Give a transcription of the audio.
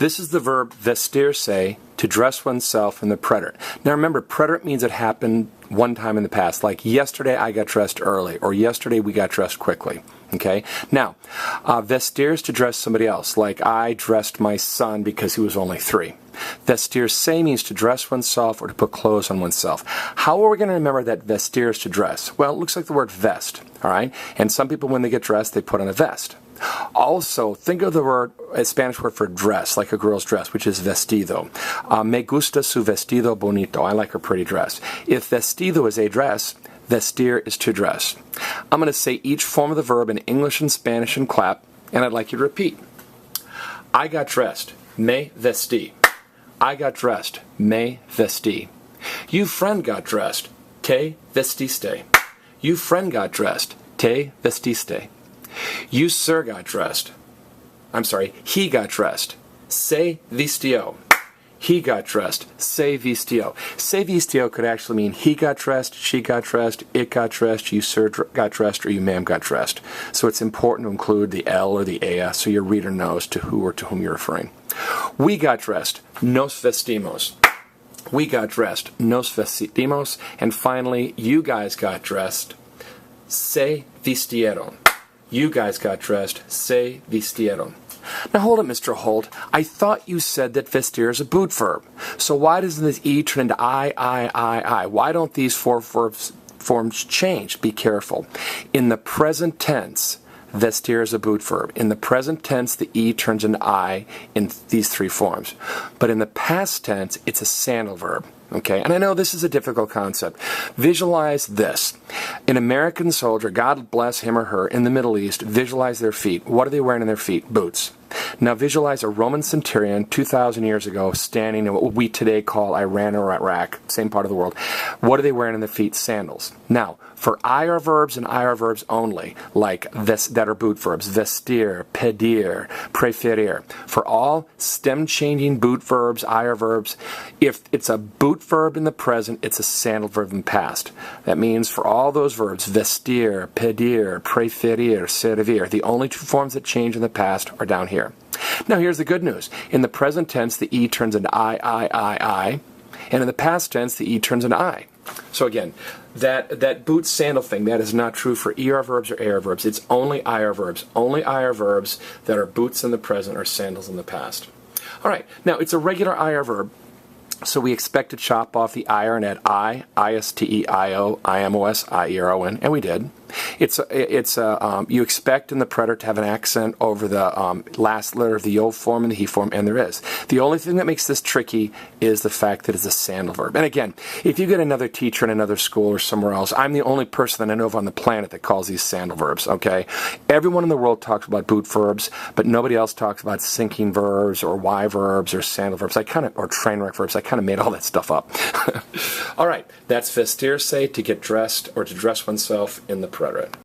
This is the verb vestirse, to dress oneself, in the preterite. Now remember, preterite means it happened one time in the past, like yesterday I got dressed early, or yesterday we got dressed quickly. Okay? Now, vestir is to dress somebody else, like I dressed my son because he was only 3. Vestirse means to dress oneself or to put clothes on oneself. How are we going to remember that vestir is to dress? Well, it looks like the word vest, all right? And some people, when they get dressed, they put on a vest. Also, think of the word, a Spanish word for dress, like a girl's dress, which is vestido. Me gusta su vestido bonito. I like her pretty dress. If vestido is a dress, vestir is to dress. I'm going to say each form of the verb in English and Spanish and clap, and I'd like you to repeat. I got dressed. Me vestí. I got dressed. Me vestí. You friend got dressed. Te vestiste. You friend got dressed. Te vestiste. You sir got dressed. He got dressed. Se vistió. He got dressed. Se vistió. Se vistió could actually mean he got dressed, she got dressed, it got dressed, you sir got dressed, or you ma'am got dressed. So it's important to include the L or the ea so your reader knows to who or to whom you're referring. We got dressed. Nos vestimos. We got dressed. Nos vestimos. And finally, you guys got dressed. Se vistieron. You guys got dressed. Se vistieron. Now hold it, Mr. Holt. I thought you said that vestir is a boot verb. So why doesn't this E turn into I? Why don't these 4 forms change? Be careful. In the present tense, vestir is a boot verb. In the present tense, the E turns into I in these 3 forms. But in the past tense, it's a sandal verb. Okay, and I know this is a difficult concept. Visualize this. An American soldier, God bless him or her, in the Middle East, visualize their feet. What are they wearing on their feet? Boots. Now visualize a Roman centurion 2,000 years ago standing in what we today call Iran or Iraq, same part of the world. What are they wearing on their feet? Sandals. Now, for IR verbs and IR verbs only, like this, that are boot verbs, vestir, pedir, preferir. For all stem-changing boot verbs, IR verbs, if it's a boot verb in the present, it's a sandal verb in the past. That means for all those verbs, vestir, pedir, preferir, servir, the only 2 forms that change in the past are down here. Now here's the good news. In the present tense, the E turns into I. And in the past tense, the E turns into I. So again, that boot sandal thing, that is not true for ER verbs or AR verbs. It's only IR verbs. Only IR verbs that are boots in the present or sandals in the past. All right, now it's a regular IR verb. So we expect to chop off the IR and add I, ISTEIO, IMOS, IERON, and we did. You expect in the preterite to have an accent over the last letter of the yo form and the he form, and there is. The only thing that makes this tricky is the fact that it's a sandal verb. And again, if you get another teacher in another school or somewhere else, I'm the only person that I know of on the planet that calls these sandal verbs, okay? Everyone in the world talks about boot verbs, but nobody else talks about sinking verbs or Y verbs or sandal verbs. Or train wreck verbs. I kind of made all that stuff up. All right, that's vestirse, to get dressed or to dress oneself in the preterite.